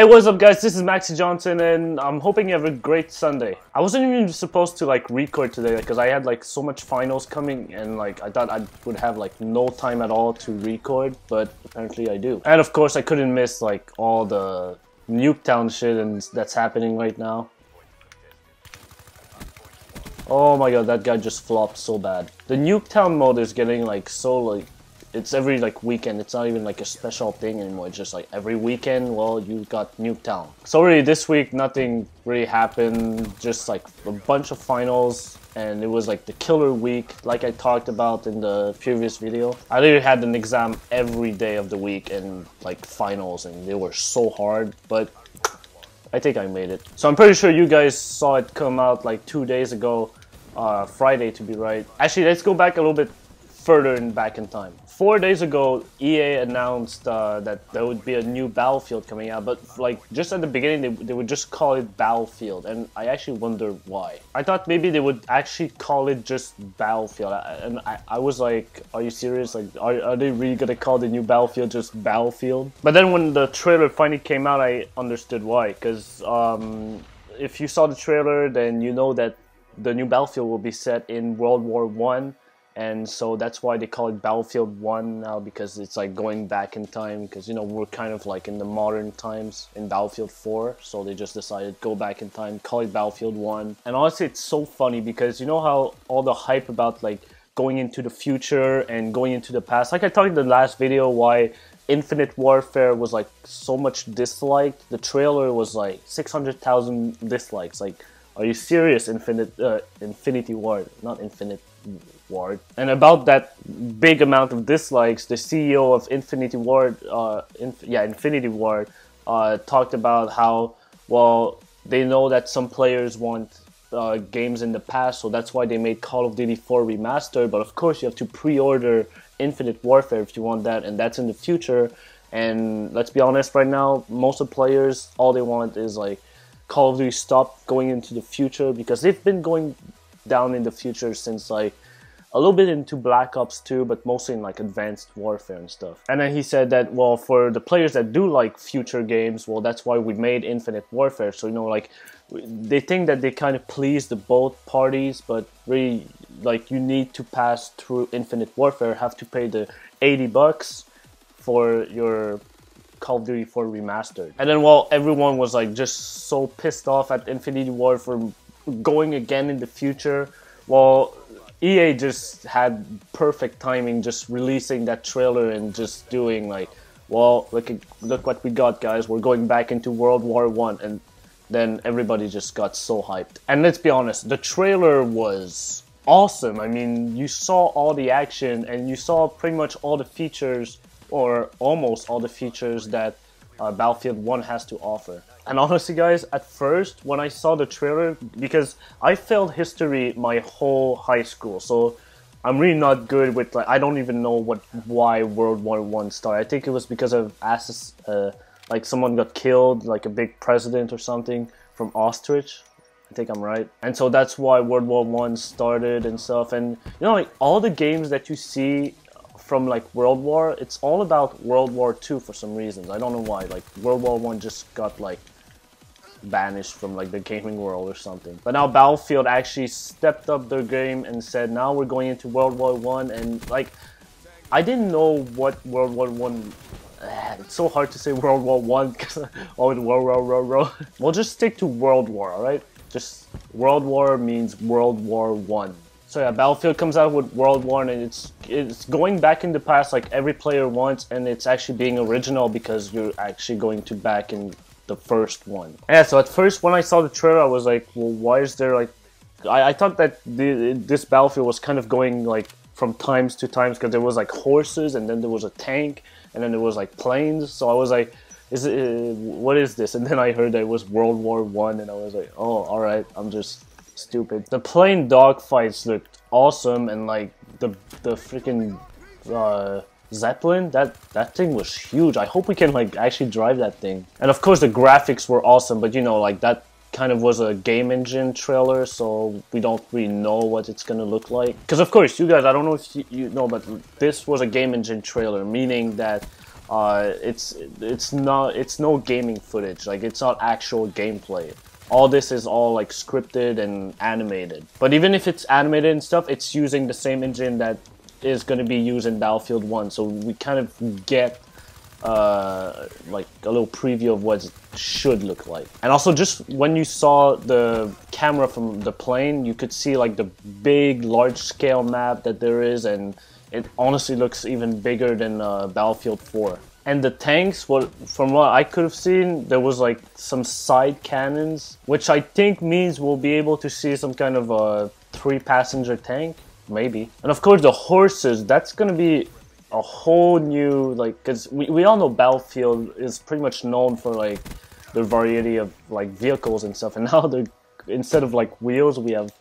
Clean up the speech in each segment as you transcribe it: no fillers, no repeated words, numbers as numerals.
what's up guys, this is MaxiJonson and I'm hoping you have a great Sunday. I wasn't even supposed to like record today because I had like so much finals coming and like I thought I would have like no time at all to record, but apparently I do. And of course I couldn't miss like all the Nuketown shit and that's happening right now. Oh my god, that guy just flopped so bad. The Nuketown mode is getting like so like, it's every like weekend. It's not even like a special thing anymore. It's just like every weekend, well, you got Nuketown. So really this week nothing really happened, just like a bunch of finals, and it was like the killer week like I talked about in the previous video. I literally had an exam every day of the week and like finals, and they were so hard, but I think I made it. So I'm pretty sure you guys saw it come out like 2 days ago, Friday to be right. Actually, let's go back a little bit further back in time. 4 days ago, EA announced that there would be a new Battlefield coming out, but like just at the beginning they would just call it Battlefield, and I actually wonder why. I thought maybe they would actually call it just Battlefield, and I was like, are you serious? Like, are they really gonna call the new Battlefield just Battlefield? But then when the trailer finally came out, I understood why, because if you saw the trailer, then you know that the new Battlefield will be set in World War I. And so that's why they call it Battlefield 1 now, because it's like going back in time, because you know we're kind of like in the modern times in Battlefield 4, so they just decided go back in time, call it Battlefield 1. And honestly it's so funny because you know how all the hype about like going into the future and going into the past, like I talked in the last video why Infinite Warfare was like so much disliked. The trailer was like 600,000 dislikes. Like, are you serious? Infinity Ward, not Infinite Ward. And about that big amount of dislikes, the CEO of Infinity Ward, Infinity Ward, talked about how, well, they know that some players want games in the past, so that's why they made Call of Duty 4 Remastered, but of course you have to pre-order Infinite Warfare if you want that, and that's in the future. And let's be honest, right now, most of the players, all they want is like Call of Duty stop going into the future, because they've been going down in the future since like a little bit into Black Ops 2, but mostly in like Advanced Warfare and stuff. And then he said that, well, for the players that do like future games, well, that's why we made Infinite Warfare. So, you know, like, they think that they kind of please the both parties, but really, like, you need to pass through Infinite Warfare, have to pay the $80 for your Call of Duty 4 Remastered. And then, well, everyone was like just so pissed off at Infinity Ward for going again in the future. Well, EA just had perfect timing, just releasing that trailer and just doing like, well, look what we got, guys. We're going back into World War I, and then everybody just got so hyped. And let's be honest, the trailer was awesome. I mean, you saw all the action and you saw pretty much all the features, or almost all the features that Battlefield 1 has to offer. And honestly guys, at first when I saw the trailer, because I failed history my whole high school, so I'm really not good with like, I don't even know why World War I started. I think it was because of like someone got killed, like a big president or something from Auschwitz. I think I'm right. And so that's why World War I started and stuff. And you know, like all the games that you see from like World War, it's all about World War II for some reasons. I don't know why. Like World War I just got like banished from like the gaming world or something. But now Battlefield actually stepped up their game and said, now we're going into World War I, and like I didn't know what World War I. It's so hard to say World War I because all with World. We'll just stick to World War, alright? Just World War means World War I. So yeah, Battlefield comes out with World War, and it's going back in the past like every player wants, and it's actually being original because you're actually going to back in the first one. Yeah, so at first when I saw the trailer, I was like, well, why is there like... I thought that this Battlefield was kind of going like from times to times, because there was like horses, and then there was a tank, and then there was like planes. So I was like, what is this? And then I heard that it was World War I, and I was like, oh, alright, I'm just stupid. The plane dogfights looked awesome, and like the freaking Zeppelin, that thing was huge. I hope we can like actually drive that thing. And of course the graphics were awesome, but you know, like that kind of was a game engine trailer, so we don't really know what it's gonna look like. Because of course, you guys, I don't know if you know, but this was a game engine trailer, meaning that it's no gaming footage. Like, it's not actual gameplay. All this is all like scripted and animated. But even if it's animated and stuff, it's using the same engine that is going to be used in Battlefield 1. So we kind of get like a little preview of what it should look like. And also, just when you saw the camera from the plane, you could see like the big large scale map that there is, and it honestly looks even bigger than Battlefield 4. And the tanks, from what I could have seen, there was like some side cannons, which I think means we'll be able to see some kind of a 3-passenger tank, maybe. And of course the horses, that's gonna be a whole new, like, because we all know Battlefield is pretty much known for like the variety of like vehicles and stuff, and now they're, instead of like wheels, we have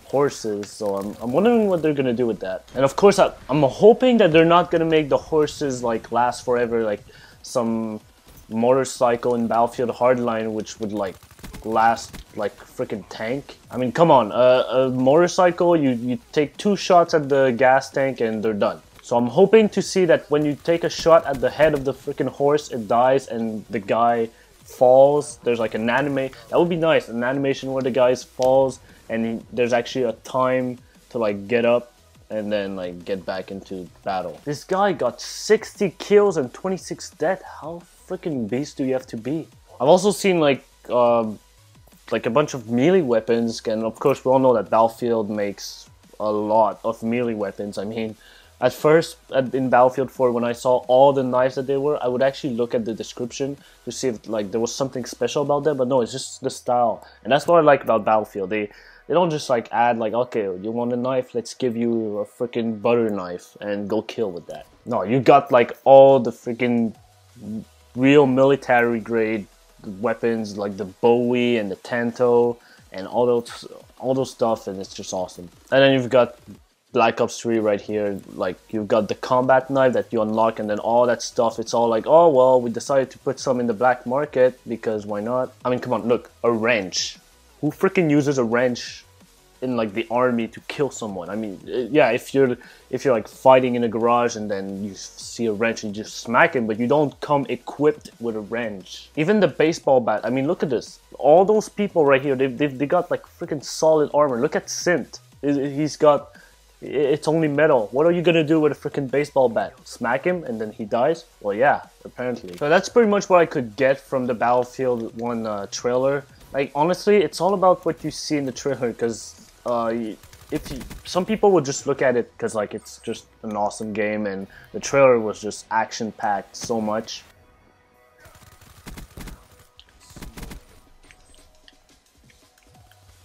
horses. So I'm wondering what they're gonna do with that. And of course I'm hoping that they're not gonna make the horses like last forever, like some motorcycle in Battlefield Hardline, which would like last like freaking tank. I mean, come on, a motorcycle, you take 2 shots at the gas tank and they're done. So I'm hoping to see that when you take a shot at the head of the freaking horse, it dies and the guy falls. There's like an anime, that would be nice, an animation where the guy falls and there's actually a time to like get up and then like get back into battle. This guy got 60 kills and 26 death. How freaking beast do you have to be? I've also seen like a bunch of melee weapons, and of course we all know that Battlefield makes a lot of melee weapons. I mean, at first in Battlefield 4, when I saw all the knives that they were, I would actually look at the description to see if like there was something special about them, but no, it's just the style. And that's what I like about Battlefield. They don't just like add like, okay, you want a knife, let's give you a freaking butter knife and go kill with that. No, you got like all the freaking real military grade weapons, like the Bowie and the Tanto and all those stuff, and it's just awesome. And then you've got Black Ops 3 right here, like you've got the combat knife that you unlock, and then all that stuff, it's all like, oh well, we decided to put some in the black market because why not? I mean, come on, look, a wrench. Who freaking uses a wrench in like the army to kill someone? I mean, yeah, if you're like fighting in a garage and then you see a wrench and you just smack him, but you don't come equipped with a wrench. Even the baseball bat, I mean, look at this. All those people right here, they got like freaking solid armor. Look at Sint. He's got, it's only metal. What are you gonna do with a freaking baseball bat? Smack him and then he dies? Well, yeah, apparently. So that's pretty much what I could get from the Battlefield 1 trailer. Like, honestly, it's all about what you see in the trailer, because some people would just look at it because like it's just an awesome game, and the trailer was just action-packed so much.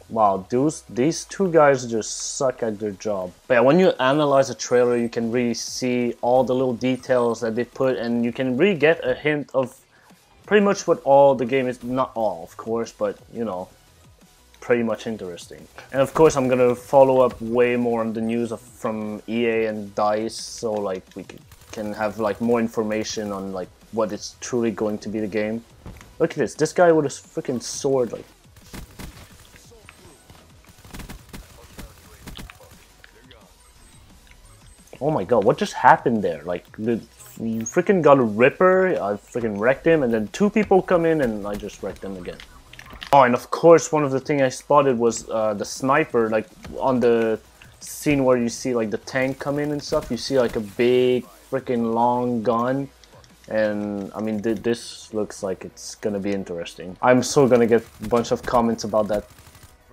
Wow, these 2 guys just suck at their job. But yeah, when you analyze a trailer, you can really see all the little details that they put, and you can really get a hint of pretty much what all the game is. Not all, of course, but you know, pretty much interesting. And of course, I'm gonna follow up way more on the news from EA and DICE, so like we can have like more information on like what is truly going to be the game. Look at this guy with his freaking sword, like. Oh my god, what just happened there? Like, you freaking got a Ripper, I freaking wrecked him, and then 2 people come in and I just wrecked them again. Oh, and of course, one of the things I spotted was the sniper, like, on the scene where you see, like, the tank come in and stuff, you see, like, a big freaking long gun. And, I mean, this looks like it's gonna be interesting. I'm so gonna get a bunch of comments about that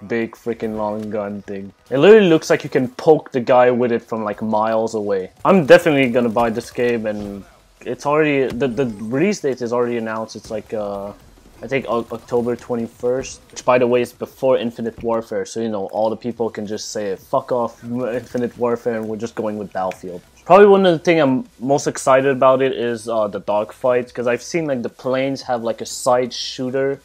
big freaking long gun thing. It literally looks like you can poke the guy with it from like miles away. I'm definitely gonna buy this game, and it's already, the release date is already announced. It's like I think October 21st, which by the way is before Infinite Warfare, so you know, all the people can just say fuck off Infinite Warfare and we're just going with Battlefield. Probably one of the things I'm most excited about it is the dogfights, because I've seen like the planes have like a side shooter,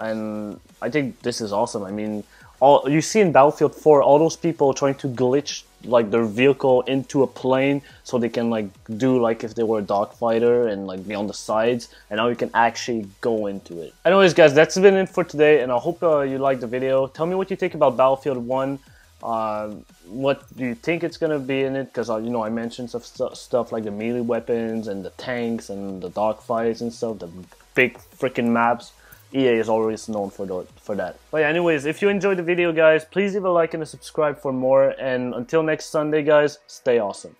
and I think this is awesome. I mean, all you see in Battlefield 4, all those people trying to glitch like their vehicle into a plane so they can like do like if they were a dogfighter and like be on the sides, and now you can actually go into it. Anyways guys, that's been it for today, and I hope you liked the video. Tell me what you think about Battlefield 1. What do you think it's gonna be in it? Because you know, I mentioned some stuff like the melee weapons and the tanks and the dogfights and stuff, the big freaking maps. EA is always known for that. But yeah, anyways, if you enjoyed the video, guys, please leave a like and a subscribe for more. And until next Sunday, guys, stay awesome.